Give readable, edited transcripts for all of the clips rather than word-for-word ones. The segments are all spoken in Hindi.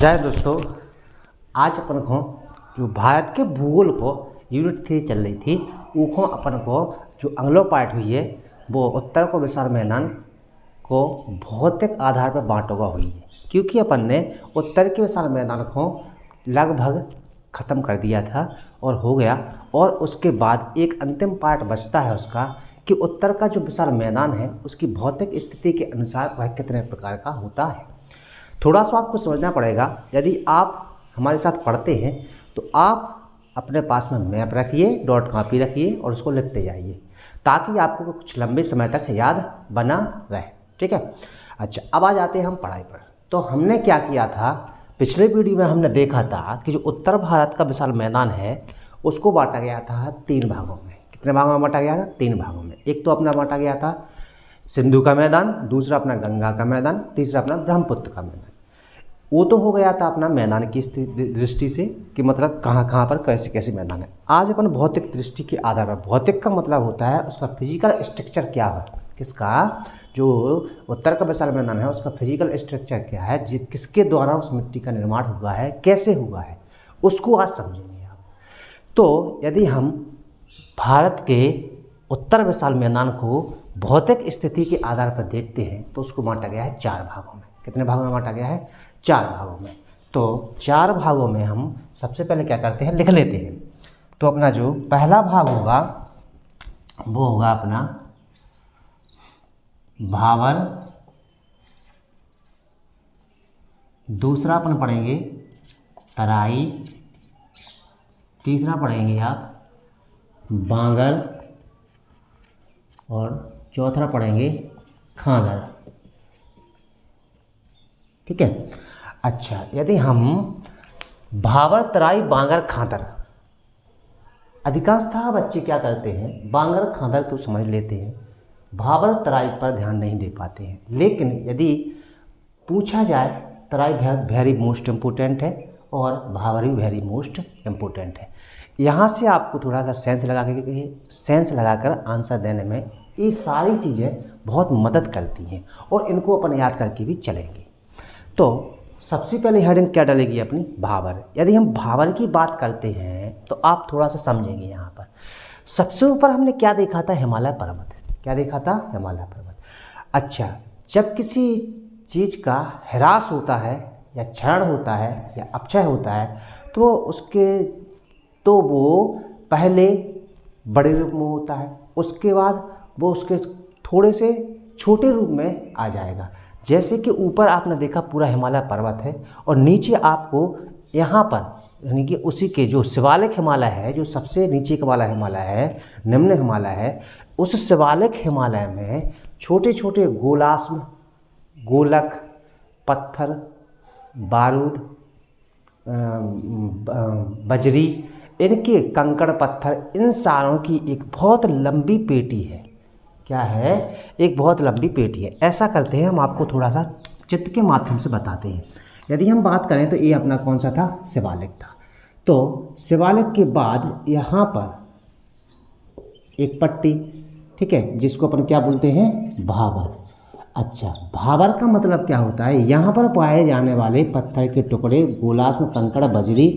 जय दोस्तों, आज अपन को जो भारत के भूगोल को यूनिट 3 चल रही थी, वो अपन को जो अगलो पार्ट हुई है वो उत्तर को विशाल मैदान को भौतिक आधार पर बांटोगा हुई है, क्योंकि अपन ने उत्तर के विशाल मैदान को लगभग ख़त्म कर दिया था और हो गया। और उसके बाद एक अंतिम पार्ट बचता है उसका कि उत्तर का जो विशाल मैदान है उसकी भौतिक स्थिति के अनुसार वह कितने प्रकार का होता है। थोड़ा सा आपको समझना पड़ेगा। यदि आप हमारे साथ पढ़ते हैं तो आप अपने पास में मैप रखिए, डॉट कॉपी रखिए और उसको लिखते जाइए ताकि आपको कुछ लंबे समय तक याद बना रहे। ठीक है। अच्छा, अब आ जाते हैं हम पढ़ाई पर। तो हमने क्या किया था, पिछले वीडियो में हमने देखा था कि जो उत्तर भारत का विशाल मैदान है उसको बांटा गया था 3 भागों में। कितने भागों में बांटा गया था? 3 भागों में। एक तो अपना बांटा गया था सिंधु का मैदान, दूसरा अपना गंगा का मैदान, तीसरा अपना ब्रह्मपुत्र का मैदान। वो तो हो गया था अपना मैदान की दृष्टि से कि मतलब कहाँ कहाँ पर कैसे कैसे मैदान है। आज अपन भौतिक दृष्टि के आधार पर, भौतिक का मतलब होता है उसका फिजिकल स्ट्रक्चर क्या है, किसका जो उत्तर का विशाल मैदान है उसका फिजिकल स्ट्रक्चर क्या है, किसके द्वारा उस मिट्टी का निर्माण हुआ है, कैसे हुआ है, उसको आज समझेंगे आप। तो यदि हम भारत के उत्तर विशाल मैदान को भौतिक स्थिति के आधार पर देखते हैं तो उसको बांटा गया है 4 भागों में। कितने भागों में बांटा गया है? 4 भागों में। तो 4 भागों में हम सबसे पहले क्या करते हैं, लिख लेते हैं। तो अपना जो पहला भाग होगा वो होगा अपना भाबर, दूसरा अपन पढ़ेंगे तराई, तीसरा पढ़ेंगे आप बांगर और चौथा पढ़ेंगे खांगर। ठीक है। अच्छा, यदि हम भाबर, तराई, बांगर, खांगर, अधिकांशतः बच्चे क्या करते हैं, बांगर खांगर तो समझ लेते हैं, भाबर तराई पर ध्यान नहीं दे पाते हैं। लेकिन यदि पूछा जाए तराई वेरी मोस्ट इम्पोर्टेंट है और भाबर भी वेरी मोस्ट इम्पोर्टेंट है। यहाँ से आपको थोड़ा सा सेंस लगाकर आंसर देने में ये सारी चीज़ें बहुत मदद करती हैं और इनको अपन याद करके भी चलेंगे। तो सबसे पहले हेडिंग क्या डलेगी अपनी? भाबर। यदि हम भाबर की बात करते हैं तो आप थोड़ा सा समझेंगे। यहाँ पर सबसे ऊपर हमने क्या देखा था? हिमालय पर्वत। क्या देखा था? हिमालय पर्वत। अच्छा, जब किसी चीज़ का ह्रास होता है या क्षरण होता है या अपक्षय होता है तो वो पहले बड़े रूप में होता है, उसके बाद वो उसके थोड़े से छोटे रूप में आ जाएगा। जैसे कि ऊपर आपने देखा पूरा हिमालय पर्वत है और नीचे आपको यहाँ पर यानी कि उसी के जो शिवालिक हिमालय है, जो सबसे नीचे का वाला हिमालय है, निम्न हिमालय है, उस शिवालिक हिमालय में छोटे छोटे गोलाश्म, गोलक, पत्थर, बारूद, बजरी, इनके कंकड़ पत्थर, इन सारों की एक बहुत लंबी पेटी है। क्या है? एक बहुत लंबी पेटी है। ऐसा करते हैं, हम आपको थोड़ा सा चित्र के माध्यम से बताते हैं। यदि हम बात करें तो ये अपना कौन सा था? शिवालिक था। तो शिवालिक के बाद यहाँ पर एक पट्टी, ठीक है, जिसको अपन क्या बोलते हैं? भाबर। अच्छा, भाबर का मतलब क्या होता है? यहाँ पर पाए जाने वाले पत्थर के टुकड़े, गोलाश्म, कंकड़, बजरी,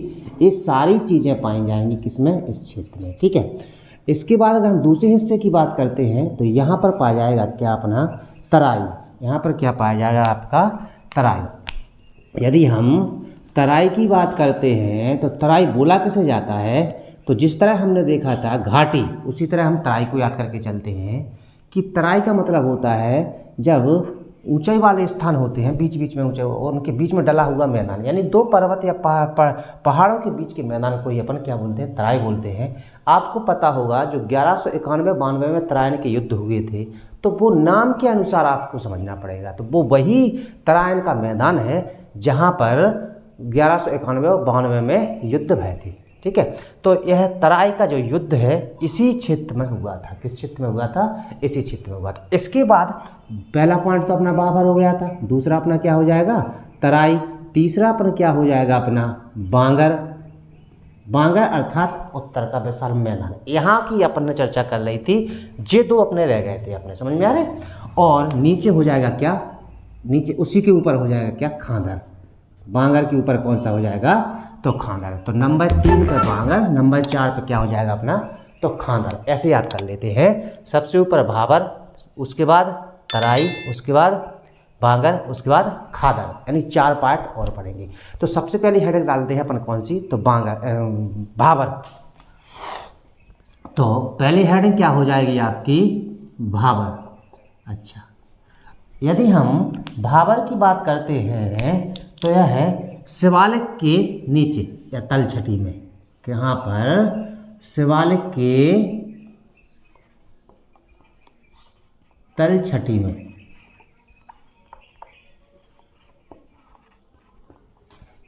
ये सारी चीज़ें पाई जाएंगी किसमें? इस क्षेत्र में। ठीक है। इसके बाद अगर हम दूसरे हिस्से की बात करते हैं तो यहाँ पर पाया जाएगा क्या? अपना तराई। यहाँ पर क्या पाया जाएगा? आपका तराई। यदि हम तराई की बात करते हैं तो तराई बोला किसे जाता है? तो जिस तरह हमने देखा था घाटी, उसी तरह हम तराई को याद करके चलते हैं कि तराई का मतलब होता है जब ऊंचाई वाले स्थान होते हैं, बीच बीच में ऊंचे और उनके बीच में डला हुआ मैदान, यानी 2 पर्वत या पहाड़ों के बीच के मैदान को ही अपन क्या बोलते हैं? तराई बोलते हैं। आपको पता होगा जो 1191-92 में तराइन के युद्ध हुए थे तो वो नाम के अनुसार आपको समझना पड़ेगा। तो वो वही तराइन का मैदान है जहाँ पर 1191 और 92 में युद्ध भय थे। ठीक है। तो यह तराई का जो युद्ध है इसी क्षेत्र में हुआ था। किस क्षेत्र में हुआ था? इसी क्षेत्र में हुआ था। इसके बाद पहला पॉइंट तो अपना भाबर हो गया था, दूसरा अपना क्या हो जाएगा? तराई, तीसरा अपना क्या हो जाएगा? अपना बांगर। बांगर अर्थात उत्तर का विशाल मैदान। यहाँ की अपन ने चर्चा कर रही थी, ये 2 अपने रह गए थे, अपने समझ में आ रहे। और नीचे हो जाएगा क्या? नीचे उसी के ऊपर हो जाएगा क्या? खांगर। बांगर के ऊपर कौन सा हो जाएगा, तो खांदर। तो नंबर 3 पे बांगर, नंबर 4 पे क्या हो जाएगा अपना, तो खांदर। ऐसे याद कर लेते हैं, सबसे ऊपर भाबर, उसके बाद तराई, उसके बाद बांगर, उसके बाद खादर, यानी 4 पार्ट और पढ़ेंगे। तो सबसे पहले हेडिंग डालते हैं अपन कौन सी, तो भाबर। तो पहली हेडिंग क्या हो जाएगी आपकी, भाबर। अच्छा, यदि हम भाबर की बात करते हैं तो यह है शिवालिक के नीचे या तलछटी में, यहाँ पर शिवालिक के तलछटी में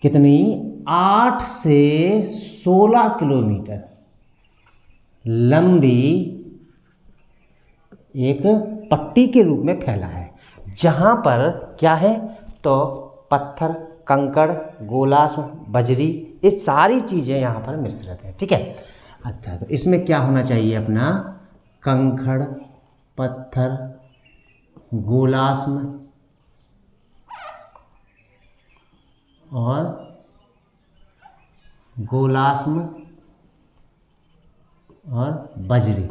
कितनी 8 से 16 किलोमीटर लंबी एक पट्टी के रूप में फैला है, जहाँ पर क्या है, तो पत्थर, कंकड़, गोलाश्म, बजरी, ये सारी चीज़ें यहाँ पर मिश्रित हैं। ठीक है। अच्छा, तो इसमें क्या होना चाहिए अपना, कंकड़, पत्थर, गोलाश्म और बजरी।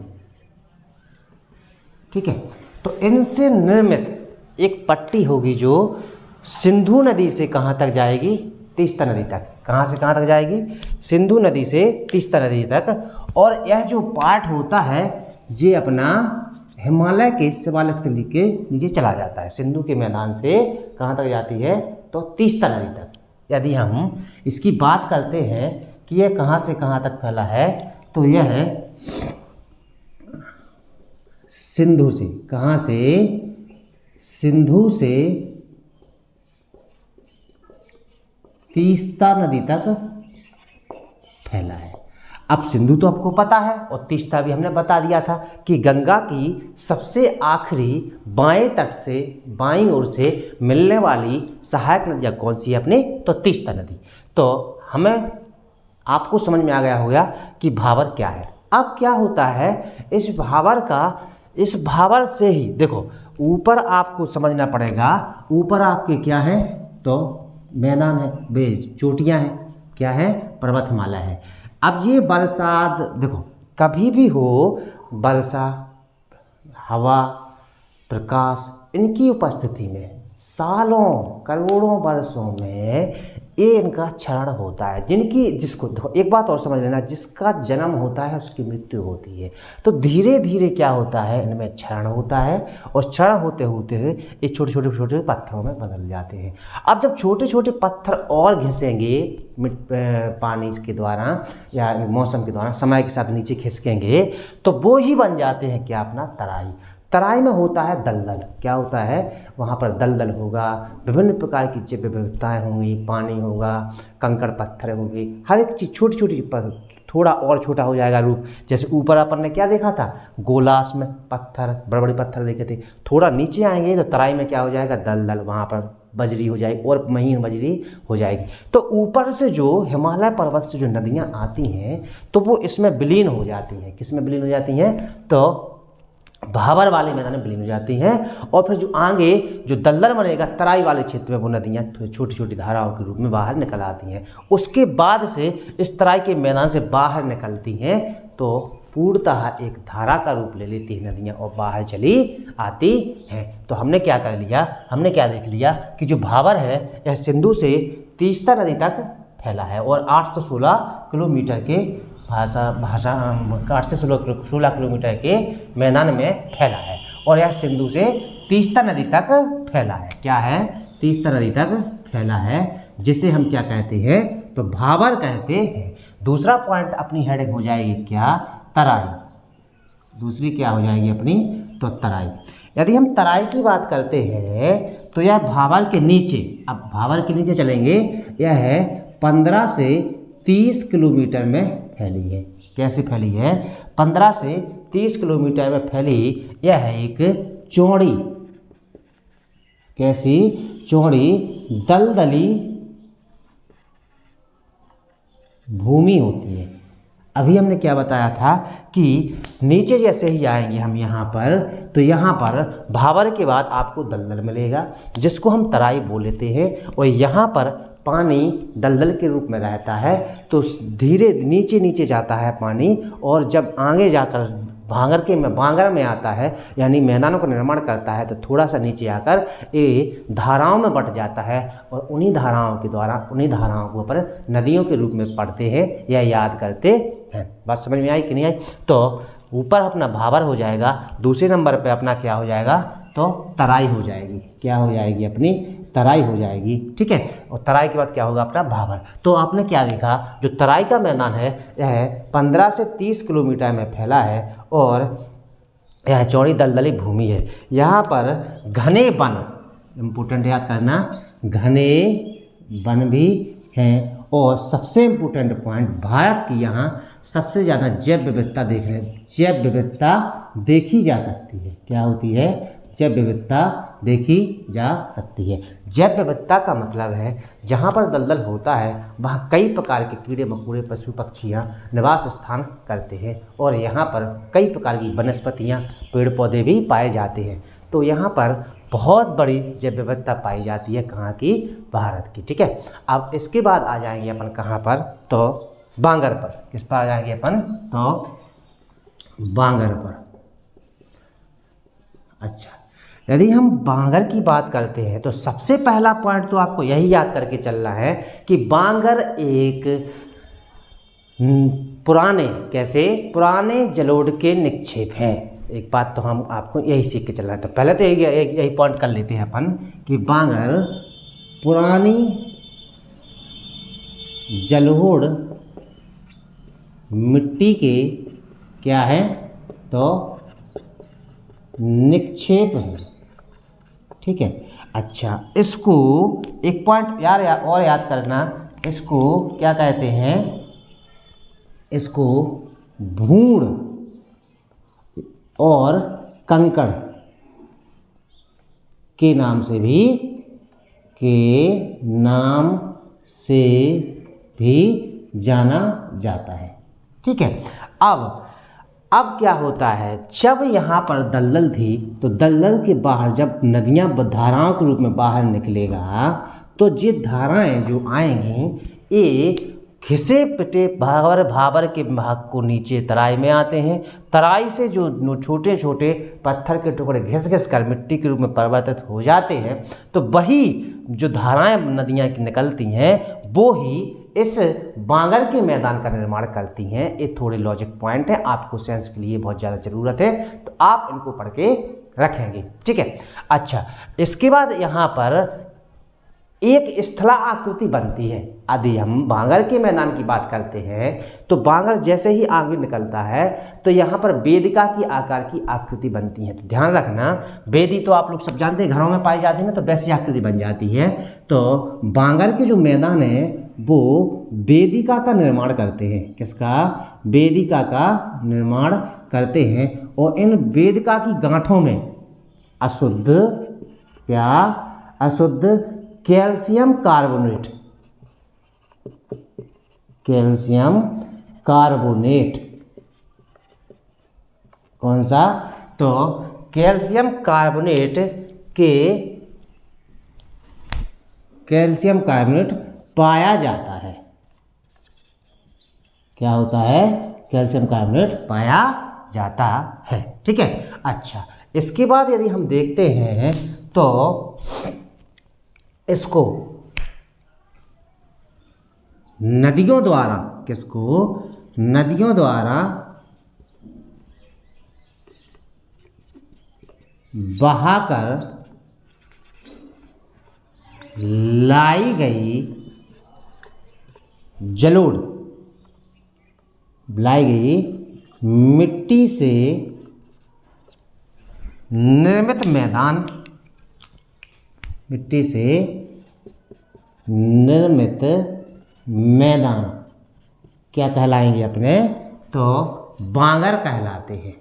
ठीक है। तो इनसे निर्मित एक पट्टी होगी जो सिंधु नदी से कहाँ तक जाएगी, तीस्ता नदी तक। कहाँ से कहाँ तक जाएगी, सिंधु नदी से तीस्ता नदी तक। और यह जो पार्ट होता है ये अपना हिमालय के शिवालिक से लेके नीचे चला जाता है, सिंधु के मैदान से कहाँ तक जाती है, तो तीस्ता नदी तक। यदि हम इसकी बात करते हैं कि यह कहाँ से कहाँ तक फैला है, तो यह है सिंधु से, कहाँ से, सिंधु से तीस्ता नदी तक फैला है। अब सिंधु तो आपको पता है और तीस्ता भी हमने बता दिया था कि गंगा की सबसे आखिरी बाएं तट से, बाईं ओर से मिलने वाली सहायक नदियाँ कौन सी है अपने, तो तीस्ता नदी। तो हमें आपको समझ में आ गया होगा कि भाबर क्या है। अब क्या होता है, इस भाबर से ही देखो, ऊपर आपको समझना पड़ेगा, ऊपर आपके क्या है, तो मैदान है, चोटियाँ हैं, क्या है, पर्वत हिमालय है। अब ये बरसात देखो, कभी भी हो वर्षा, हवा, प्रकाश, इनकी उपस्थिति में सालों करोड़ों वर्षों में ये इनका क्षरण होता है, जिसको देखो एक बात और समझ लेना, जिसका जन्म होता है उसकी मृत्यु होती है। तो धीरे धीरे क्या होता है, इनमें क्षरण होता है और क्षरण होते होते ये छोटे छोटे पत्थरों में बदल जाते हैं। अब जब छोटे छोटे पत्थर और घिसेंगे पानी के द्वारा या मौसम के द्वारा समय के साथ नीचे खिसकेंगे, तो वो ही बन जाते हैं क्या, अपना तराई। तराई में होता है दलदल, क्या होता है, वहाँ पर दलदल होगा, विभिन्न प्रकार की विविधताएँ होंगी, पानी होगा, कंकड़ पत्थर होंगे, हर एक चीज़ छोटी छोटी, थोड़ा और छोटा हो जाएगा रूप। जैसे ऊपर अपन ने क्या देखा था, गोलाश्म में पत्थर, बड़े बड़े पत्थर देखे थे। थोड़ा नीचे आएंगे तो तराई में क्या हो जाएगा, दलदल, वहाँ पर बजरी हो जाएगी और महीन बजरी हो जाएगी। तो ऊपर से जो हिमालय पर्वत से जो नदियाँ आती हैं तो वो इसमें विलीन हो जाती हैं। किस में विलीन हो जाती हैं, तो भाबर वाले मैदान में विलीन हो जाती हैं। और फिर जो आगे जो दलदल बनेगा तराई वाले क्षेत्र में, वो नदियाँ छोटी छोटी धाराओं के रूप में बाहर निकल आती हैं। उसके बाद से इस तराई के मैदान से बाहर निकलती हैं तो पूर्णतः एक धारा का रूप ले लेती है नदियाँ और बाहर चली आती हैं। तो हमने क्या कर लिया, हमने क्या देख लिया कि जो भाबर है यह सिंधु से तीस्ता नदी तक फैला है और 816 किलोमीटर के 816 किलोमीटर के मैदान में फैला है। और यह सिंधु से तीस्ता नदी तक फैला है। क्या है, तीस्ता नदी तक फैला है, जिसे हम क्या कहते हैं, तो भाबर कहते हैं। दूसरा पॉइंट अपनी हेडिंग हो जाएगी क्या, तराई। दूसरी क्या हो जाएगी अपनी, तो तराई। यदि हम तराई की बात करते हैं तो यह भाबर के नीचे, अब भाबर के नीचे चलेंगे, यह है 15 से 30 किलोमीटर में फैली है। कैसे फैली है, 15 से 30 किलोमीटर में फैली यह है एक चौड़ी, कैसी, चौड़ी दलदली भूमि होती है। अभी हमने क्या बताया था कि नीचे जैसे ही आएंगे हम यहाँ पर, तो यहाँ पर भाबर के बाद आपको दलदल मिलेगा जिसको हम तराई बोल लेते हैं। और यहाँ पर पानी दलदल के रूप में रहता है तो धीरे नीचे नीचे जाता है पानी, और जब आगे जाकर भांगर में आता है यानी मैदानों का निर्माण करता है तो थोड़ा सा नीचे आकर ये धाराओं में बट जाता है, और उन्हीं धाराओं के ऊपर नदियों के रूप में पढ़ते हैं या याद करते हैं। बात समझ में आई कि नहीं आई? तो ऊपर अपना भाबर हो जाएगा, दूसरे नंबर पे अपना क्या हो जाएगा, तो तराई हो जाएगी। क्या हो जाएगी? अपनी तराई हो जाएगी। ठीक है, और तराई के बाद क्या होगा? अपना भाबर। तो आपने क्या देखा, जो तराई का मैदान है यह 15 से 30 किलोमीटर में फैला है और यह चौड़ी दलदली भूमि है। यहाँ पर घने वन, इम्पोर्टेंट याद करना, घने वन भी हैं, और सबसे इम्पोर्टेंट पॉइंट, भारत की यहाँ सबसे ज़्यादा जैव विविधता देखी जा सकती है। क्या होती है? जैव विविधता देखी जा सकती है। जैव विविधता का मतलब है जहाँ पर दलदल होता है वहाँ कई प्रकार के कीड़े मकोड़े, पशु पक्षियाँ निवास स्थान करते हैं, और यहाँ पर कई प्रकार की वनस्पतियाँ, पेड़ पौधे भी पाए जाते हैं। तो यहाँ पर बहुत बड़ी जैव विविधता पाई जाती है। कहाँ की? भारत की। ठीक है, अब इसके बाद आ जाएंगे अपन कहाँ पर, तो बांगर पर। किस पर आ जाएंगे अपन? तो बांगर पर। अच्छा, यदि हम बांगर की बात करते हैं तो सबसे पहला पॉइंट तो आपको यही याद करके चलना है कि बांगर एक पुराने जलोढ़ के निक्षेप है। एक बात तो हम आपको यही सीख के चलना है। तो पहले तो यही पॉइंट कर लेते हैं अपन कि बांगर पुरानी जलोढ़ मिट्टी के क्या है? तो निक्षेप है। ठीक है, अच्छा, इसको एक पॉइंट और याद करना, इसको क्या कहते हैं? इसको भूण और कंकड़ के नाम से भी जाना जाता है। ठीक है, अब क्या होता है, जब यहाँ पर दलदल थी तो दलदल के बाहर जब नदियाँ धाराओं के रूप में बाहर निकलेगा तो ये धाराएं जो आएंगी ये घिसे पिटे भाबर के भाग को नीचे तराई में आते हैं। तराई से जो छोटे छोटे पत्थर के टुकड़े घिस कर मिट्टी के रूप में परिवर्तित हो जाते हैं, तो वही जो धाराएं नदियाँ की निकलती हैं वो ही इस बांगर के मैदान का निर्माण करती हैं। ये थोड़े लॉजिक पॉइंट है, आपको साइंस के लिए बहुत ज़्यादा ज़रूरत है, तो आप इनको पढ़ के रखेंगे। ठीक है, अच्छा, इसके बाद यहाँ पर एक स्थला आकृति बनती है। यदि हम बांगर के मैदान की बात करते हैं तो बांगर जैसे ही आगे निकलता है तो यहाँ पर वेदिका की आकार की आकृति बनती है। तो ध्यान रखना, वेदी तो आप लोग सब जानते हैं घरों में पाई जाती है ना, तो वैसी आकृति बन जाती है। तो बांगर के जो मैदान है वो वेदिका का निर्माण करते हैं। किसका? वेदिका का निर्माण करते हैं, और इन वेदिका की गांठों में अशुद्ध कैल्शियम कार्बोनेट कौन सा? तो कैल्शियम कार्बोनेट पाया जाता है। क्या होता है? कैल्शियम कार्बोनेट पाया जाता है। ठीक है, अच्छा, इसके बाद यदि हम देखते हैं तो इसको नदियों द्वारा बहाकर लाई गई मिट्टी से निर्मित मैदान क्या कहलाएंगे अपने? तो बांगर कहलाते हैं।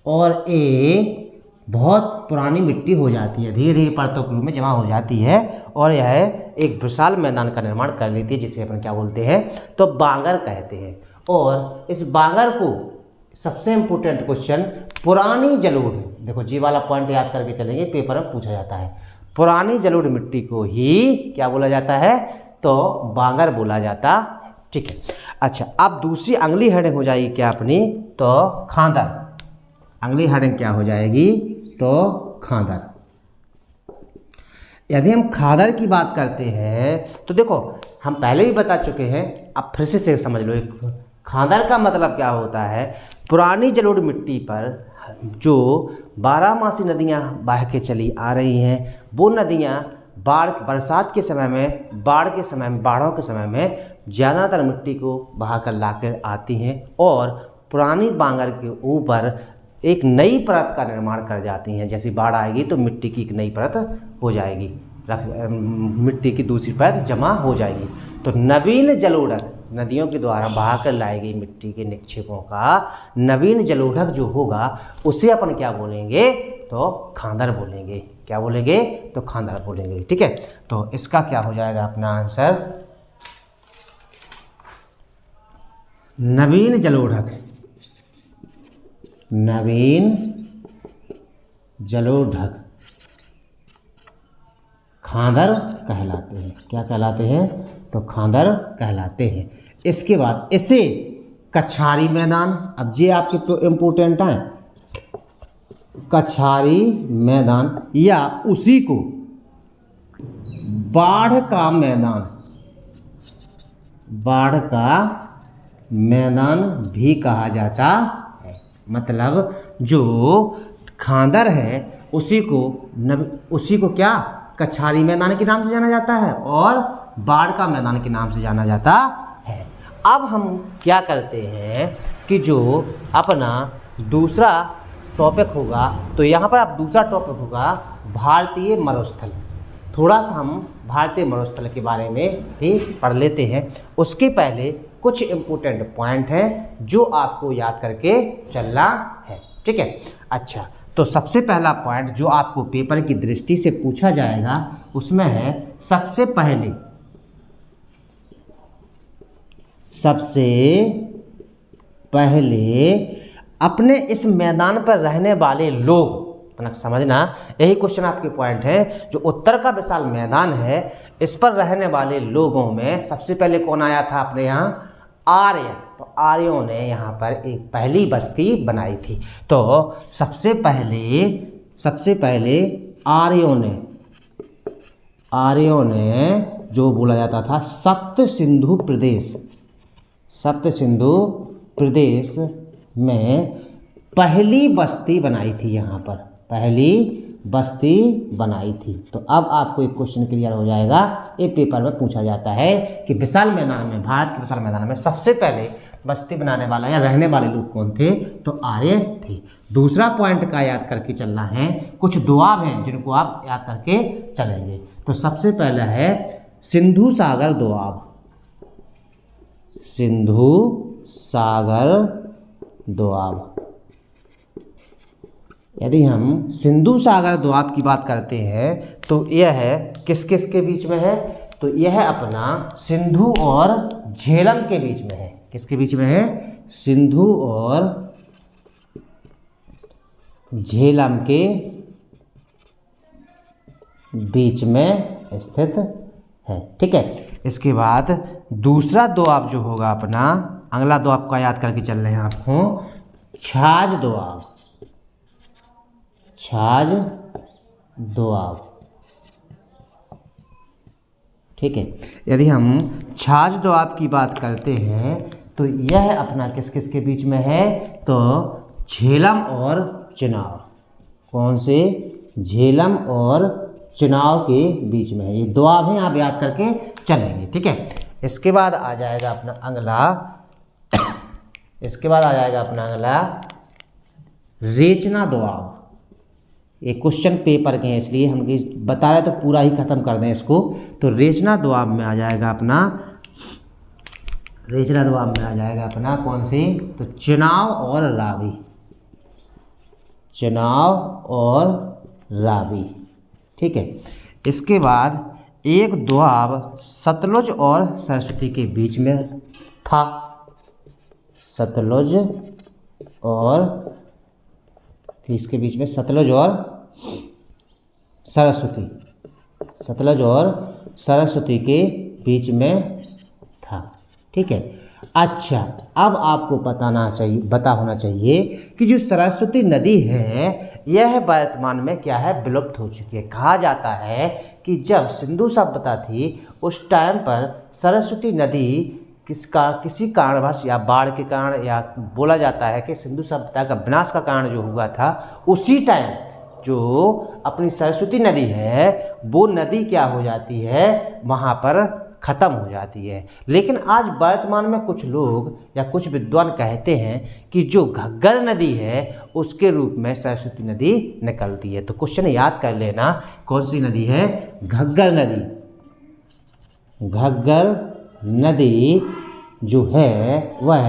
और ये बहुत पुरानी मिट्टी हो जाती है, धीरे धीरे परतों के रूप में जमा हो जाती है, और यह एक विशाल मैदान का निर्माण कर लेती है, जिसे अपन क्या बोलते हैं? तो बांगर कहते हैं। और इस बांगर को सबसे इम्पोर्टेंट क्वेश्चन पुरानी जलोढ़, देखो जी वाला पॉइंट याद करके चलेंगे, पेपर में पूछा जाता है। पुरानी जलोढ़ मिट्टी को ही क्या बोला जाता है, तो बांगर बोला जाता है। ठीक है। अच्छा, अब दूसरी अगली हेडिंग हो जाएगी क्या अपनी, तो खांदर। अगली हेडिंग क्या हो जाएगी, तो खांदर। यदि हम खादर की बात करते हैं तो देखो हम पहले भी बता चुके हैं, अब फिर से समझ लो। खादर का मतलब क्या होता है, पुरानी जलोढ़ मिट्टी पर जो 12मासी नदियाँ बह के चली आ रही हैं, वो नदियाँ बरसात के समय में, बाढ़ों के समय में ज़्यादातर मिट्टी को बहा कर ला कर आती हैं और पुरानी बांगर के ऊपर एक नई परत का निर्माण कर जाती हैं। जैसी बाढ़ आएगी तो मिट्टी की एक नई परत हो जाएगी, मिट्टी की दूसरी परत जमा हो जाएगी। तो नवीन जलोढ़क, नदियों के द्वारा बहाकर लाई गई मिट्टी के निक्षेपों का नवीन जलोढ़क जो होगा उसे अपन क्या बोलेंगे, तो खांदर बोलेंगे। क्या बोलेंगे, तो खांदर बोलेंगे। ठीक है। तो इसका क्या हो जाएगा अपना आंसर, नवीन जलोढ़क, नवीन जलोढ़क खांदर कहलाते हैं। क्या कहलाते हैं, तो खांदर कहलाते हैं। इसके बाद इसे कछारी मैदान, अब ये आपके इम्पोर्टेंट हैं, कछारी मैदान या उसी को बाढ़ का मैदान, बाढ़ का मैदान भी कहा जाता है। मतलब जो खांदर है उसी को क्या कछारी मैदान के नाम से जाना जाता है और बाढ़ का मैदान के नाम से जाना जाता है। अब हम क्या करते हैं कि जो अपना दूसरा टॉपिक होगा, तो यहाँ पर अब दूसरा टॉपिक होगा भारतीय मरुस्थल। थोड़ा सा हम भारतीय मरुस्थल के बारे में भी पढ़ लेते हैं। उसके पहले कुछ इम्पोर्टेंट पॉइंट हैं जो आपको याद करके चलना है। ठीक है। अच्छा, तो सबसे पहला पॉइंट जो आपको पेपर की दृष्टि से पूछा जाएगा उसमें है सबसे पहले अपने इस मैदान पर रहने वाले लोग, अपना समझना, यही क्वेश्चन आपके पॉइंट है। जो उत्तर का विशाल मैदान है इस पर रहने वाले लोगों में सबसे पहले कौन आया था अपने यहाँ, आर्य। तो आर्यों ने यहाँ पर एक पहली बस्ती बनाई थी। तो सबसे पहले आर्यों ने जो बोला जाता था सप्त सिंधु प्रदेश में पहली बस्ती बनाई थी। यहाँ पर पहली बस्ती बनाई थी। तो अब आपको एक क्वेश्चन क्लियर हो जाएगा, ये पेपर में पूछा जाता है कि विशाल मैदान में, भारत के विशाल मैदान में सबसे पहले बस्ती बनाने वाला या रहने वाले लोग कौन थे, तो आर्य थे। दूसरा पॉइंट का याद करके चलना है, कुछ दोआब हैं जिनको आप याद करके चलेंगे। तो सबसे पहला है सिंधु सागर दोआब। सिंधु सागर दोआब। यदि हम सिंधु सागर दोआब की बात करते हैं तो यह है किस किस के बीच में है, तो यह अपना सिंधु और झेलम के बीच में है। किसके बीच में है, सिंधु और झेलम के बीच में स्थित है। ठीक है। इसके बाद दूसरा दोआब जो होगा अपना, अगला दोआब का याद करके चल रहे हैं आपको, छाछ दोआब। छाछ दोआब। ठीक है। यदि हम छाछ दोआब की बात करते हैं तो यह अपना किस किस के बीच में है, तो झेलम और चुनाव। कौन से, झेलम और चुनाव के बीच में है। ये दोआब हैं, आप याद करके चलेंगे। ठीक है। इसके बाद आ जाएगा अपना अगला रेचना दोआब। ये क्वेश्चन पेपर के हैं इसलिए हम बता रहे तो पूरा ही खत्म कर दें इसको। तो रेचना दोआब में आ जाएगा अपना कौन सी, तो चुनाव और रावी। ठीक है। इसके बाद एक दोआब सतलुज और सरस्वती के बीच में था। सतलुज और किसके बीच में, सतलुज और सरस्वती। सतलज और सरस्वती के बीच में था। ठीक है। अच्छा, अब आपको पता होना चाहिए कि जो सरस्वती नदी है यह वर्तमान में क्या है, विलुप्त हो चुकी है। कहा जाता है कि जब सिंधु सभ्यता थी उस टाइम पर सरस्वती नदी किसी कारणवश या बाढ़ के कारण, या बोला जाता है कि सिंधु सभ्यता का विनाश का कारण जो हुआ था, उसी टाइम जो अपनी सरस्वती नदी है वो नदी क्या हो जाती है, वहाँ पर ख़त्म हो जाती है। लेकिन आज वर्तमान में कुछ लोग या कुछ विद्वान कहते हैं कि जो घग्गर नदी है उसके रूप में सरस्वती नदी निकलती है। तो क्वेश्चन याद कर लेना, कौन सी नदी है, घग्गर नदी। घग्गर नदी जो है वह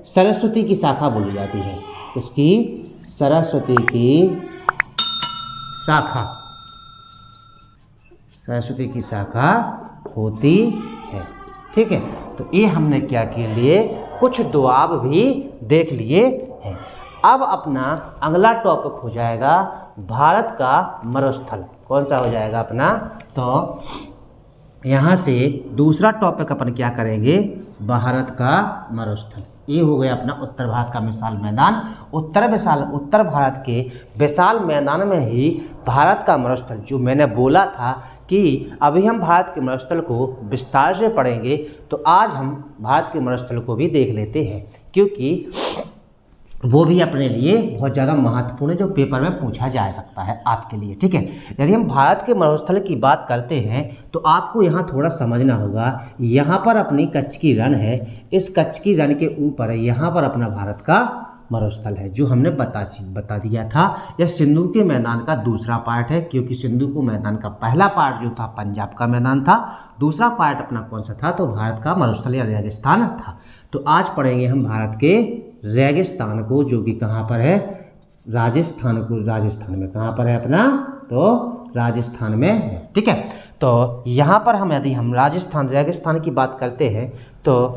सरस्वती की शाखा बोली जाती है। इसकी सरस्वती की शाखा होती है। ठीक है। तो ये हमने क्या किए लिए, कुछ दुआब भी देख लिए हैं। अब अपना अगला टॉपिक हो जाएगा भारत का मरुस्थल। कौन सा हो जाएगा अपना, तो यहाँ से दूसरा टॉपिक अपन क्या करेंगे, भारत का मरुस्थल। ये हो गया अपना उत्तर भारत का विशाल मैदान। उत्तर भारत के विशाल मैदान में ही भारत का मरुस्थल, जो मैंने बोला था कि अभी हम भारत के मरुस्थल को विस्तार से पढ़ेंगे, तो आज हम भारत के मरुस्थल को भी देख लेते हैं, क्योंकि वो भी अपने लिए बहुत ज़्यादा महत्वपूर्ण है, जो पेपर में पूछा जा सकता है आपके लिए। ठीक है। यदि हम भारत के मरुस्थल की बात करते हैं तो आपको यहाँ थोड़ा समझना होगा। यहाँ पर अपनी कच्छ की रण है, इस कच्छ की रण के ऊपर यहाँ पर अपना भारत का मरुस्थल है, जो हमने बता दिया था। यह सिंधु के मैदान का दूसरा पार्ट है, क्योंकि सिंधु के मैदान का पहला पार्ट जो था पंजाब का मैदान था, दूसरा पार्ट अपना कौन सा था, तो भारत का मरुस्थल या रेगिस्तान था। तो आज पढ़ेंगे हम भारत के रेगिस्तान को, जो कि कहाँ पर है, राजस्थान में कहाँ पर है अपना, तो राजस्थान में है। ठीक है। तो यहाँ पर यदि हम रेगिस्तान की बात करते हैं तो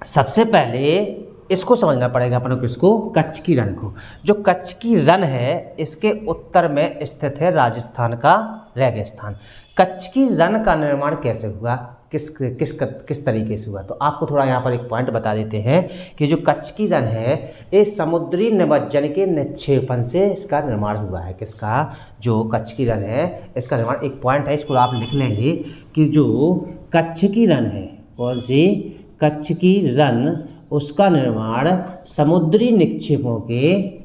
सबसे पहले इसको समझना पड़ेगा अपन को, किसको, कच्छ की रण को। जो कच्छ की रण है इसके उत्तर में स्थित है राजस्थान का रेगिस्तान। कच्छ की रण का निर्माण कैसे हुआ, किस तरीके से हुआ, तो आपको थोड़ा यहाँ पर एक पॉइंट बता देते हैं कि जो कच्छ की रण है ये समुद्री निमज्जन के निक्षेपण से इसका निर्माण हुआ है। किसका, जो कच्छ की रण है इसका निर्माण, एक पॉइंट है इसको आप लिख लेंगे कि जो कच्छ की रण है, कौन सी, कच्छ की रण, उसका निर्माण समुद्री निक्षेपों के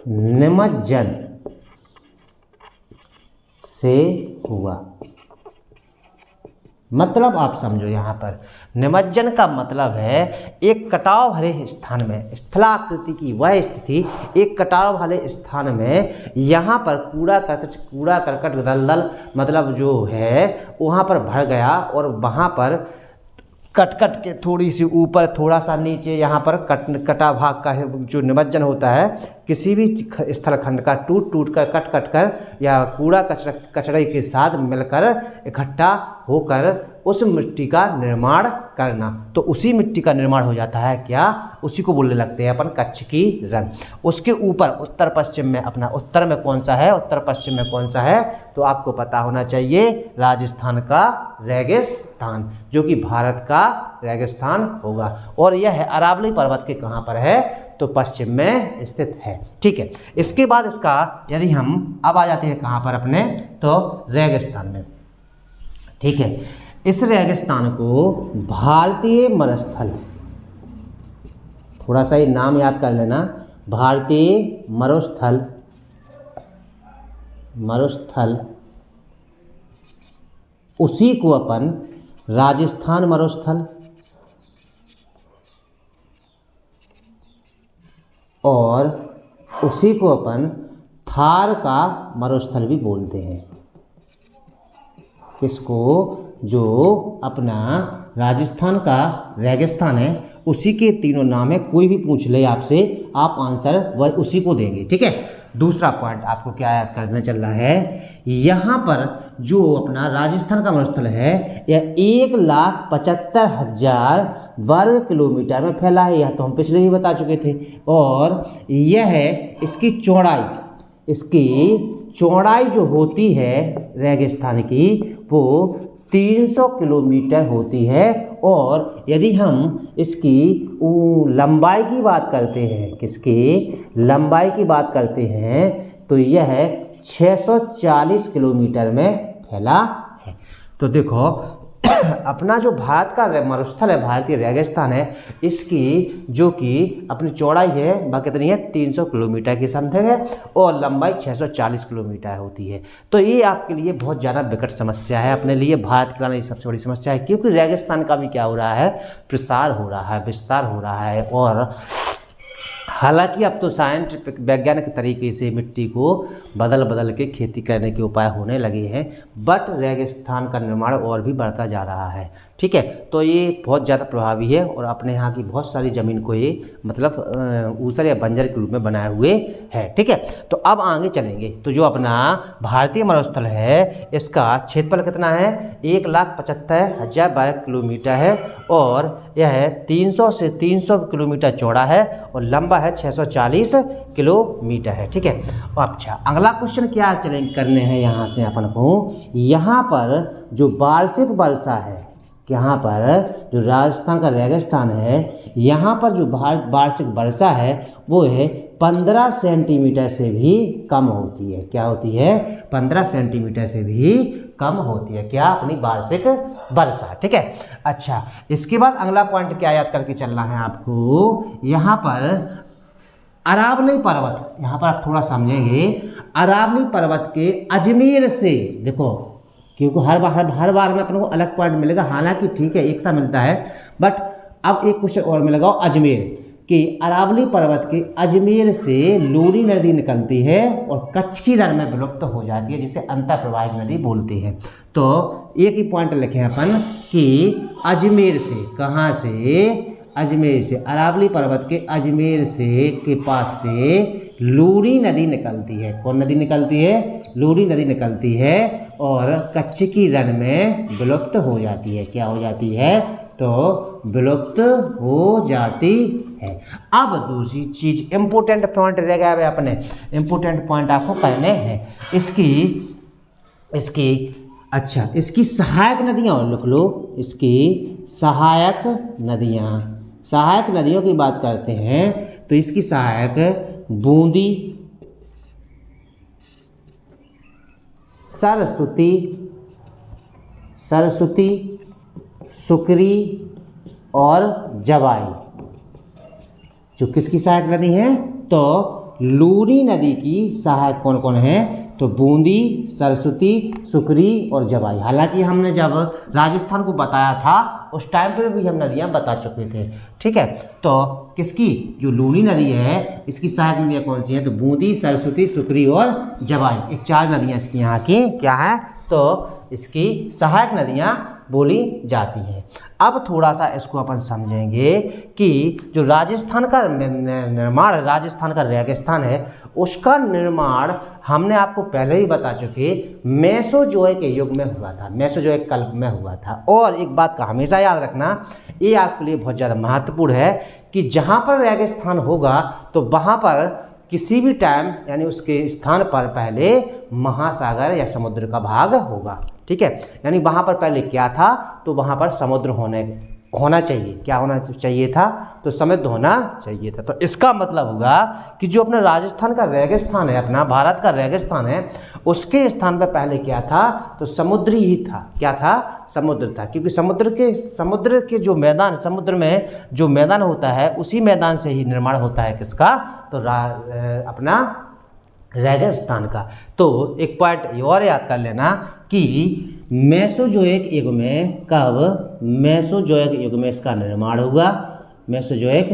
निमज्जन से हुआ। मतलब आप समझो, यहाँ पर निमज्जन का मतलब है एक कटाव भरे स्थान में, स्थलाकृति की वह स्थिति, एक कटाव भरे स्थान में यहाँ पर कूड़ा करकट दलदल मतलब जो है वहाँ पर भर गया, और वहाँ पर कट के थोड़ी सी ऊपर थोड़ा सा नीचे यहाँ पर कटा भाग का जो निमज्जन होता है, किसी भी स्थलखंड का टूट कर कट कर या कूड़ा कचरे के साथ मिलकर इकट्ठा होकर उस मिट्टी का निर्माण करना, तो उसी मिट्टी का निर्माण हो जाता है क्या, उसी को बोलने लगते हैं अपन कच्छ की रण। उसके ऊपर उत्तर पश्चिम में अपना, उत्तर में कौन सा है, उत्तर पश्चिम में कौन सा है, तो आपको पता होना चाहिए राजस्थान का रेगिस्तान, जो कि भारत का रेगिस्तान होगा। और यह अरावली पर्वत के कहाँ पर है, तो पश्चिम में स्थित है। ठीक है। इसके बाद इसका यदि हम अब आ जाते हैं कहाँ पर अपने, तो रेगिस्तान में। ठीक है। इस रेगिस्तान को भारतीय मरुस्थल, थोड़ा सा ये नाम याद कर लेना, भारतीय मरुस्थल, उसी को अपन राजस्थान मरुस्थल और उसी को अपन थार का मरुस्थल भी बोलते हैं। किसको, जो अपना राजस्थान का रेगिस्तान है उसी के तीनों नाम है, कोई भी पूछ ले आपसे, आप आंसर वह उसी को देंगे। ठीक है। दूसरा पॉइंट आपको क्या याद करना चल रहा है, यहाँ पर जो अपना राजस्थान का मरुस्थल है यह 1,75,000 वर्ग किलोमीटर में फैला है, यह तो हम पिछले ही बता चुके थे। और यह इसकी चौड़ाई जो होती है रेगिस्तान की वो 300 किलोमीटर होती है। और यदि हम इसकी लंबाई की बात करते हैं, किसकी लंबाई की बात करते हैं, तो यह 640 किलोमीटर में फैला है। तो देखो अपना जो भारत का मरुस्थल है, भारतीय रेगिस्तान है, इसकी जो कि अपनी चौड़ाई है वह कितनी है, 300 किलोमीटर के समथिंग है और लंबाई 640 किलोमीटर होती है। तो ये आपके लिए बहुत ज़्यादा विकट समस्या है, अपने लिए भारत के लिए सबसे बड़ी समस्या है, क्योंकि रेगिस्तान का भी क्या हो रहा है, प्रसार हो रहा है, विस्तार हो रहा है। और हालांकि अब तो साइंटिफिक वैज्ञानिक तरीके से मिट्टी को बदल के खेती करने के उपाय होने लगे हैं, बट रेगिस्तान का निर्माण और भी बढ़ता जा रहा है। ठीक है, तो ये बहुत ज़्यादा प्रभावी है और अपने यहाँ की बहुत सारी ज़मीन को ये मतलब ऊसर या बंजर के रूप में बनाए हुए है। ठीक है, तो अब आगे चलेंगे। तो जो अपना भारतीय मरुस्थल है इसका क्षेत्रफल कितना है, 1,75,000 वर्ग किलोमीटर है और यह 300 से 300 किलोमीटर चौड़ा है और लंबा है 640 किलोमीटर है। ठीक है, अच्छा अगला क्वेश्चन क्या चलेंगे करने हैं यहाँ से अपन को, यहाँ पर जो वार्षिक वर्षा है, यहाँ पर जो राजस्थान का रेगिस्तान है, यहाँ पर जो वार्षिक वर्षा है वो है 15 सेंटीमीटर से भी कम होती है। क्या होती है, 15 सेंटीमीटर से भी कम होती है, क्या, अपनी वार्षिक वर्षा। ठीक है, अच्छा इसके बाद अगला पॉइंट क्या याद करके चलना है आपको, यहाँ पर अरावली पर्वत, यहाँ पर आप थोड़ा समझेंगे, अरावली पर्वत के अजमेर से, देखो क्योंकि हर बार में अपने को अलग पॉइंट मिलेगा, हालांकि ठीक है एक सा मिलता है, बट अब एक क्वेश्चन और मिलेगा अजमेर कि अरावली पर्वत के अजमेर से लूनी नदी निकलती है और कच्छ की रण में विलुप्त हो जाती है, जिसे अंतःप्रवाहित नदी बोलते हैं। तो एक ही पॉइंट लिखे अपन कि अजमेर से, कहाँ से, अजमेर से, अरावली पर्वत के अजमेर से के पास से लूनी नदी निकलती है। कौन नदी निकलती है, लूनी नदी निकलती है और कच्छ की रण में विलुप्त हो जाती है। क्या हो जाती है, तो विलुप्त हो जाती है। अब दूसरी चीज इंपोर्टेंट पॉइंट रह गया है, अपने इंपोर्टेंट पॉइंट आपको करने हैं इसकी सहायक नदियाँ, और लिख लो इसकी सहायक नदियों की बात करते हैं तो इसकी सहायक बूंदी, सरस्वती, सुकरी और जवाई, जो किसकी सहायक नदी है, तो लूनी नदी की सहायक कौन कौन है, तो बूंदी, सरस्वती, सुकरी और जवाई। हालांकि हमने जब राजस्थान को बताया था उस टाइम पर भी हम नदियाँ बता चुके थे। ठीक है, तो किसकी, जो लूनी नदी है इसकी सहायक नदियाँ कौन सी हैं, तो बूंदी, सरस्वती, सुकरी और जवाई, ये 4 नदियाँ इसकी यहाँ की क्या है, तो इसकी सहायक नदियाँ बोली जाती हैं। अब थोड़ा सा इसको अपन समझेंगे कि जो राजस्थान का निर्माण, राजस्थान का रेगिस्तान है, उसका निर्माण हमने आपको पहले ही बता चुके, मेसोजोइक युग में हुआ था, मेसोजोइक काल में हुआ था। और एक बात का हमेशा याद रखना, ये आपके लिए बहुत ज़्यादा महत्वपूर्ण है कि जहाँ पर रेगिस्तान होगा तो वहाँ पर किसी भी टाइम यानी उसके स्थान पर पहले महासागर या समुद्र का भाग होगा। ठीक है, यानी वहाँ पर पहले क्या था, तो वहाँ पर समुद्र होना चाहिए। क्या होना चाहिए था, तो समुद्र होना चाहिए था। तो इसका मतलब होगा कि जो अपना राजस्थान का रेगिस्तान है, अपना भारत का रेगिस्तान है, उसके स्थान पर पहले क्या था, तो समुद्र ही था। क्या था, समुद्र था, क्योंकि समुद्र के जो मैदान, समुद्र में जो मैदान होता है उसी मैदान से ही निर्माण होता है किसका, तो अपना रेगिस्तान का। तो एक पॉइंट और याद कर लेना कि मेसोजोइक युग में, कब, मेसोजोइक युग में इसका निर्माण हुआ, मेसोजोइक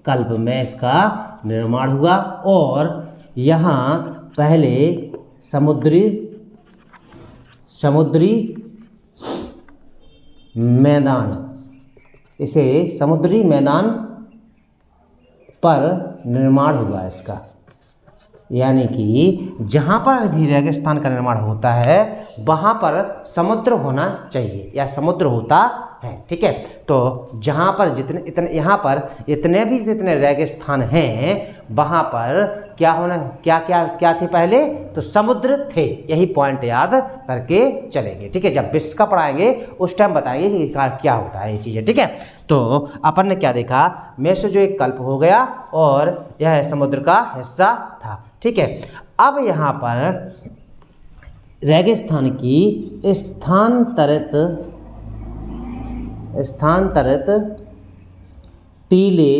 कल्प में इसका निर्माण हुआ और यहाँ पहले समुद्री मैदान, इसे समुद्री मैदान पर निर्माण हुआ इसका, यानी कि जहाँ पर भी रेगिस्तान का निर्माण होता है वहाँ पर समुद्र होना चाहिए या समुद्र होता है। ठीक है, तो जहाँ पर जितने इतने यहाँ पर इतने भी जितने रेगिस्तान हैं वहाँ पर क्या होना, क्या क्या क्या थे पहले, तो समुद्र थे। यही पॉइंट याद करके चलेंगे। ठीक है, जब विश्व का पढ़ाएंगे उस टाइम बताएंगे कि क्या होता है ये चीज़ें। ठीक है, तो अपन ने क्या देखा, में से जो एक कल्प हो गया और यह समुद्र का हिस्सा था। ठीक है, अब यहाँ पर रेगिस्तान की स्थानांतरित टीले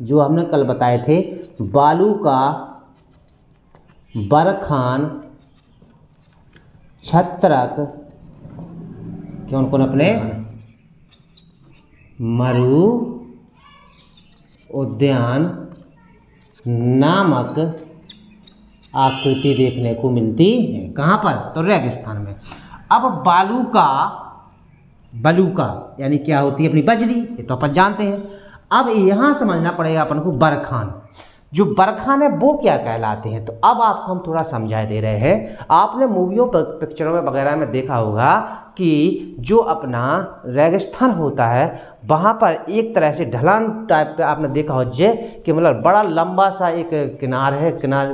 जो हमने कल बताए थे, बालू का बरखान, छत्रक, क्या उनको अपने मरु उद्यान नामक आकृति देखने को मिलती है। कहाँ पर, तो रेगिस्तान में। अब बलूका यानी क्या होती है, अपनी बजरी, ये तो अपन जानते हैं। अब यहाँ समझना पड़ेगा अपन को बरखान, जो बरखान है वो क्या कहलाते हैं। तो अब आपको हम थोड़ा समझा दे रहे हैं। आपने मूवियों पर, पिक्चरों में वगैरह में देखा होगा कि जो अपना रेगिस्तान होता है वहाँ पर एक तरह से ढलान टाइप पे आपने देखा हो जे कि मतलब बड़ा लंबा सा एक किनार है, किनार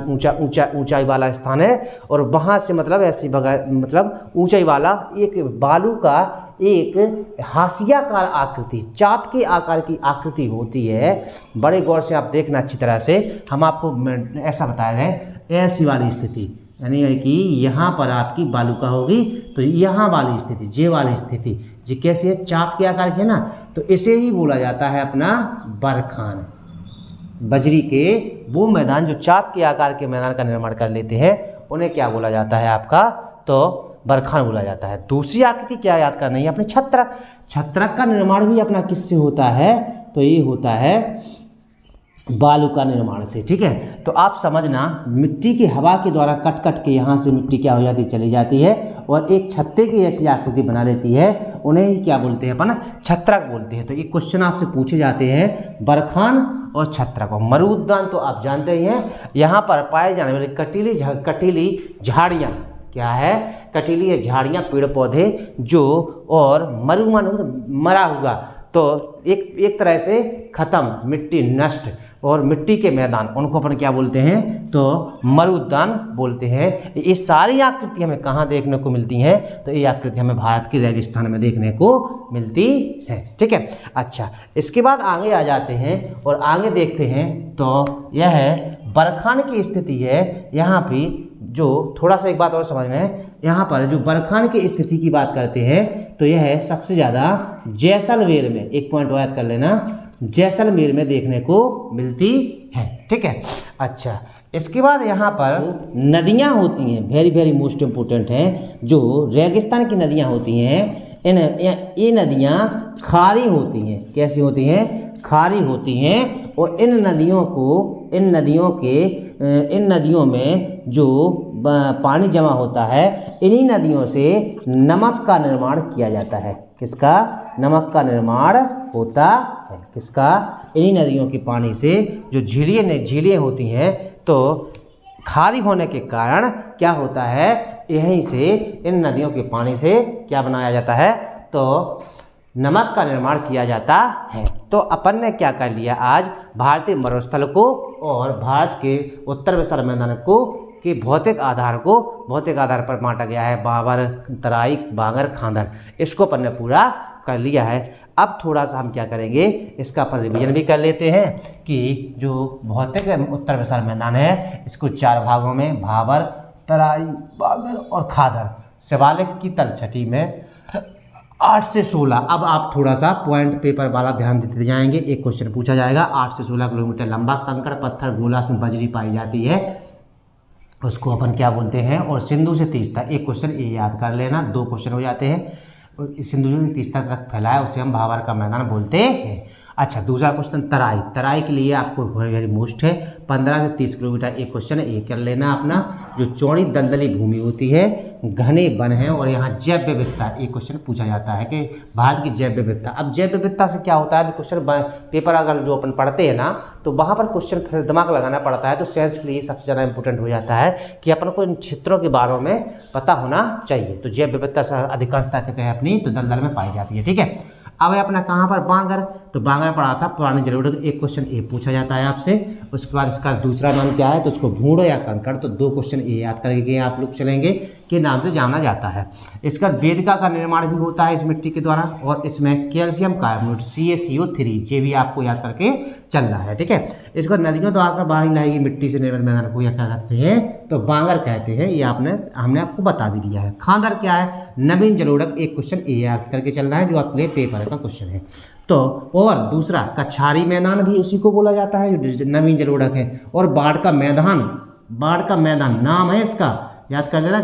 ऊंचाई वाला स्थान है, और वहाँ से मतलब ऐसी मतलब ऊंचाई वाला एक बालू का एक हाशियाकार आकृति, चाप के आकार की आकृति होती है। बड़े गौर से आप देखना अच्छी तरह से, हम आपको ऐसा बता रहे हैं, ऐसी वाली स्थिति, यानी कि यहाँ पर आपकी बालूका होगी तो यहाँ वाली स्थिति, जे वाली स्थिति, जी कैसी है, चाप के आकार की है ना, तो इसे ही बोला जाता है अपना बरखान। बजरी के वो मैदान जो चाप के आकार के मैदान का निर्माण कर लेते हैं उन्हें क्या बोला जाता है आपका, तो बरखान बोला जाता है। दूसरी आकृति क्या याद करनी है, अपने छत्रक। छत्रक का निर्माण भी अपना किससे होता है, तो ये होता है बालू का निर्माण से। ठीक है, तो आप समझना, मिट्टी की हवा के द्वारा कट कट के यहाँ से मिट्टी क्या हो जाती है, चली जाती है और एक छत्ते की ऐसी आकृति बना लेती है, उन्हें ही क्या बोलते हैं अपन, छत्रक बोलते हैं। तो ये क्वेश्चन आपसे पूछे जाते हैं, बरखान और छत्रक। और मरु उद्यान तो आप जानते ही हैं, यहाँ पर पाए जाने वाली कटीली झाड़ियाँ, क्या है, कटीली झाड़ियाँ, पेड़ पौधे जो, और मरा हुआ, तो एक तरह से खत्म, मिट्टी नष्ट, और मिट्टी के मैदान, उनको अपन क्या बोलते हैं, तो मरुउद्यान बोलते हैं। ये सारी आकृति हमें कहाँ देखने को मिलती हैं, तो ये आकृति हमें भारत के रेगिस्तान में देखने को मिलती है। ठीक है, अच्छा, इसके बाद आगे आ जाते हैं और आगे देखते हैं, तो यह है बरखान की स्थिति है। यहाँ पे जो थोड़ा सा एक बात और समझना है, यहाँ पर जो बरखान की स्थिति की बात करते हैं तो यह है सबसे ज़्यादा जैसलमेर में, एक पॉइंट याद कर लेना, जैसलमेर में देखने को मिलती है। ठीक है, अच्छा, इसके बाद यहाँ पर नदियाँ होती हैं, वेरी वेरी मोस्ट इम्पोर्टेंट हैं। जो रेगिस्तान की नदियाँ होती हैं, ये नदियाँ खारी होती हैं। कैसी होती हैं, खारी होती हैं, और इन नदियों में जो पानी जमा होता है, इन्हीं नदियों से नमक का निर्माण किया जाता है। किसका, नमक का निर्माण होता है, किसका, इन्हीं नदियों के पानी से। जो झीलें होती हैं, तो खारी होने के कारण क्या होता है, यहीं से इन नदियों के पानी से क्या बनाया जाता है, तो नमक का निर्माण किया जाता है। तो अपन ने क्या कर लिया, आज भारतीय मरुस्थल को और भारत के उत्तर विशाल मैदान को के भौतिक आधार पर बांटा गया है, बाबर, तराई, बांगर, खांदर, इसको अपन ने पूरा कर लिया है। अब थोड़ा सा हम क्या करेंगे, इसका अपन रिवीजन भी कर लेते हैं कि जो भौतिक उत्तर विशाल मैदान है इसको 4 भागों में, भाबर, तराई, बांगर और खादर, शिवालिक की तलछटी में 8 से 16। अब आप थोड़ा सा पॉइंट पेपर वाला ध्यान देते जाएंगे। एक क्वेश्चन पूछा जाएगा, 8 से 16 किलोमीटर लंबा कंकड़ पत्थर गोला में बजरी पाई जाती है, उसको अपन क्या बोलते हैं, और सिंधु से तीस्ता, एक क्वेश्चन ये याद कर लेना, 2 क्वेश्चन हो जाते हैं। सिंधु से तीस्ता तक फैलाया, उसे हम भाबर का मैदान बोलते हैं। अच्छा, दूसरा क्वेश्चन तराई। तराई के लिए आपको वेरी मोस्ट है, 15 से 30 किलोमीटर एक क्वेश्चन है, ये कर लेना अपना। जो चौड़ी दलदली भूमि होती है, घने वन है और यहाँ जैव विविधता, एक क्वेश्चन पूछा जाता है कि भारत की जैव विविधता। अब जैव विविधता से क्या होता है, क्वेश्चन पेपर अगर जो अपन पढ़ते हैं ना, तो वहाँ पर क्वेश्चन फिर दिमाग लगाना पड़ता है। तो साइंस के लिए सबसे ज़्यादा इंपॉर्टेंट हो जाता है कि अपन को इन क्षेत्रों के बारे में पता होना चाहिए। तो जैव विविधता अधिकांशता कहते हैं अपनी तो दलदल में पाई जाती है। ठीक है, अब है अपना कहाँ पर बांगर, तो बांगर पढ़ा था पुरानी जरूरत, एक क्वेश्चन ए पूछा जाता है आपसे। उसके बाद इसका दूसरा नाम क्या है, तो उसको भूड़ो या कंकड़, तो 2 क्वेश्चन ए याद करके आप लोग चलेंगे के नाम से जाना जाता है। इसका वेदिका का निर्माण भी होता है इस मिट्टी के द्वारा, और इसमें कैल्शियम कार्बोनेट CaCO3 ये भी आपको याद करके चलना है। ठीक है, इसको नदियों तो आकर बाहर लाएगी मिट्टी से निर्मित मैदान को या क्या कहते हैं, तो बांगर कहते हैं। ये हमने आपको बता भी दिया है। खांदर क्या है, नवीन जलोढ़क, एक क्वेश्चन ए याद करके चलना है जो आपके लिए पेपर का क्वेश्चन है। तो और दूसरा कछारी मैदान भी उसी को बोला जाता है जो नवीन जलोढ़क है। और बाढ़ का मैदान नाम है इसका, याद कर लेना,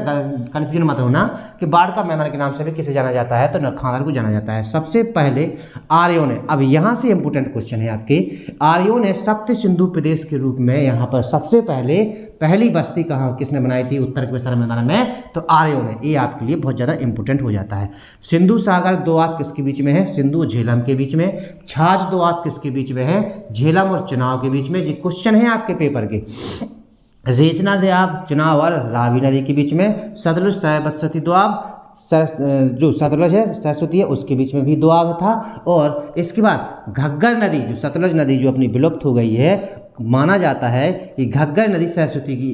कन्फ्यूजन मत होना कि बाढ़ का मैदान के नाम से भी किसे जाना जाता है, तो खांदर को जाना जाता है। सबसे पहले आर्यों ने, अब यहाँ से इंपोर्टेंट क्वेश्चन है आपके, आर्यों ने सप्त सिंधु प्रदेश के रूप में यहाँ पर सबसे पहली बस्ती कहाँ किसने बनाई थी, उत्तर के विशाल मैदान में, तो आर्यों ने। ये आपके लिए बहुत ज़्यादा इंपॉर्टेंट हो जाता है। सिंधु सागर दोआब किसके बीच में है, सिंधु झेलम के बीच में। छाछ दोआब किसके बीच में है, झेलम और चुनाव के बीच में। ये क्वेश्चन है आपके पेपर के। रेचना दोआब चुनाव और रावी नदी के बीच में। सतलुज सरस्वती दोआब, जो सतलुज है सरस्वती है उसके बीच में भी दोआब था। और इसके बाद घग्गर नदी, जो सतलुज नदी जो अपनी विलुप्त हो गई है, माना जाता है कि घग्गर नदी सरस्वती की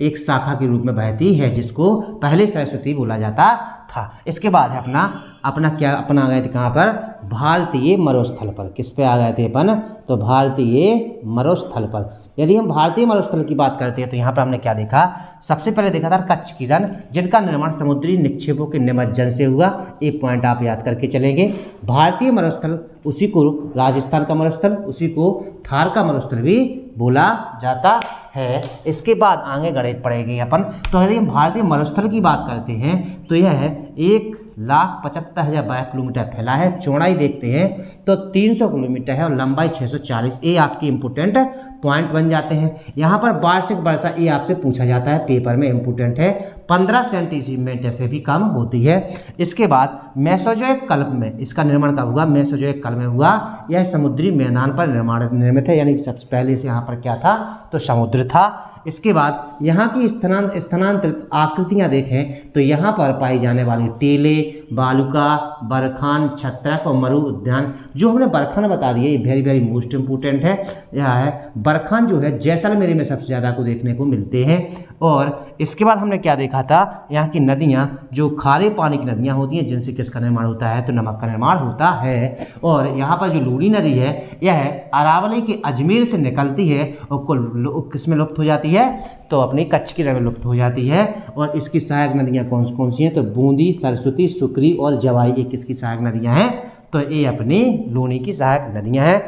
एक शाखा के रूप में बहती है, जिसको पहले सरस्वती बोला जाता था। इसके बाद है अपना आ गए थे कहाँ पर, भारतीय मरुस्थल पर। किस पे आ गए थे अपन, तो भारतीय मरुस्थल पर। यदि हम भारतीय मरुस्थल की बात करते हैं तो यहाँ पर हमने क्या देखा, सबसे पहले देखा था कच्छ की रण, जिनका निर्माण समुद्री निक्षेपों के निमज्जन से हुआ। एक पॉइंट आप याद करके चलेंगे। भारतीय मरुस्थल, उसी को राजस्थान का मरुस्थल, उसी को थार का मरुस्थल भी बोला जाता है। इसके बाद आगे गणित पढ़ेंगे अपन। तो यदि हम भारतीय मरुस्थल की बात करते हैं तो यह है 1,75,000 वर्ग किलोमीटर फैला है। चौड़ाई देखते हैं तो 300 किलोमीटर है और लंबाई 640। ये आपकी इंपोर्टेंट पॉइंट बन जाते हैं। यहाँ पर वार्षिक वर्षा ये आपसे पूछा जाता है, पेपर में इंपोर्टेंट है। 15 सेंटीमीटर से भी कम होती है। इसके बाद मेसोजोइक कल्प में इसका निर्माण कब हुआ, मेसोजोइक काल में हुआ। यह समुद्री मैदान पर निर्मित है, यानी सबसे पहले से यहाँ पर क्या था, तो समुद्र था। इसके बाद यहाँ की स्थानांतरित आकृतियाँ देखें तो यहाँ पर पाई जाने वाली टीले, बालुका, बरखान, छत्रक और मरु उद्यान, जो हमने बरखान बता दिए, ये वेरी वेरी मोस्ट इंपोर्टेंट है। यह है बरखान जो है जैसलमेर में सबसे ज़्यादा को देखने को मिलते हैं। और इसके बाद हमने क्या देखा था, यहाँ की नदियाँ जो खारे पानी की नदियाँ होती हैं, जिनसे किसका निर्माण होता है, तो नमक का निर्माण होता है। और यहाँ पर जो लूनी नदी है, यह अरावली के अजमेर से निकलती है और किस में लुप्त हो जाती है, तो अपनी कच्छ की रण में लुप्त हो जाती है। और इसकी सहायक नदियाँ कौन कौन सी हैं, तो बूंदी, सरस्वती, सुकरी और जवाई, ये किसकी सहायक नदियाँ हैं, तो ये अपनी लूनी की सहायक नदियाँ हैं।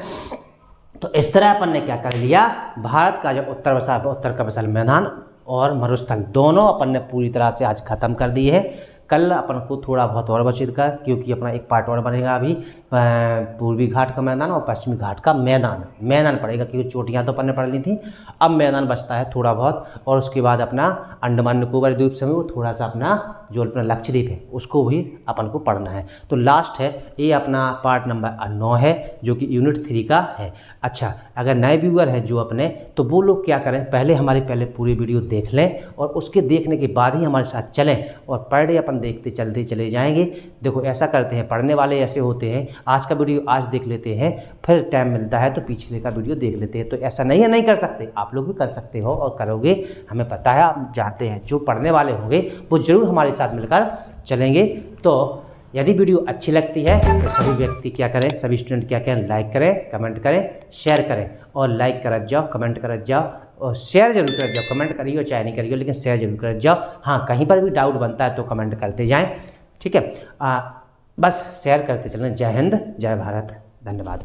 तो इस तरह अपन ने क्या कर लिया, भारत का जो उत्तर का विशाल मैदान और मरुस्थल दोनों अपन ने पूरी तरह से आज खत्म कर दिए है। कल अपन को थोड़ा बहुत और बचित का, क्योंकि अपना एक पार्ट और बनेगा अभी, पूर्वी घाट का मैदान और पश्चिमी घाट का मैदान पड़ेगा, क्योंकि चोटियाँ तो अपन ने पढ़ ली थी। अब मैदान बचता है थोड़ा बहुत। और उसके बाद अपना अंडमान निकोबार द्वीप समूह, थोड़ा सा अपना जो अपना लक्षद्वीप है उसको भी अपन को पढ़ना है। तो लास्ट है ये अपना पार्ट नंबर 9 है, जो कि यूनिट 3 का है। अच्छा, अगर नए व्यूअर है जो अपने, तो वो लोग क्या करें, पहले पूरी वीडियो देख लें और उसके देखने के बाद ही हमारे साथ चलें और पर डे अपन देखते चलते चले जाएंगे। देखो ऐसा करते हैं, पढ़ने वाले ऐसे होते हैं, आज का वीडियो आज देख लेते हैं, फिर टाइम मिलता है तो पिछले का वीडियो देख लेते हैं। तो ऐसा नहीं है, नहीं कर सकते, आप लोग भी कर सकते हो और करोगे, हमें पता है, आप जानते हैं। जो पढ़ने वाले होंगे वो जरूर हमारे साथ मिलकर चलेंगे। तो यदि वीडियो अच्छी लगती है तो सभी व्यक्ति क्या करें, सभी स्टूडेंट क्या करें, लाइक करें, कमेंट करें, शेयर करें। और लाइक करत जाओ, कमेंट करत जाओ और शेयर जरूर कर जाओ। कमेंट करिए चाहे नहीं करिए, लेकिन शेयर जरूर कर जाओ। हाँ, कहीं पर भी डाउट बनता है तो कमेंट करते जाएं, ठीक है। बस शेयर करते चलें। जय हिंद, जय भारत, धन्यवाद।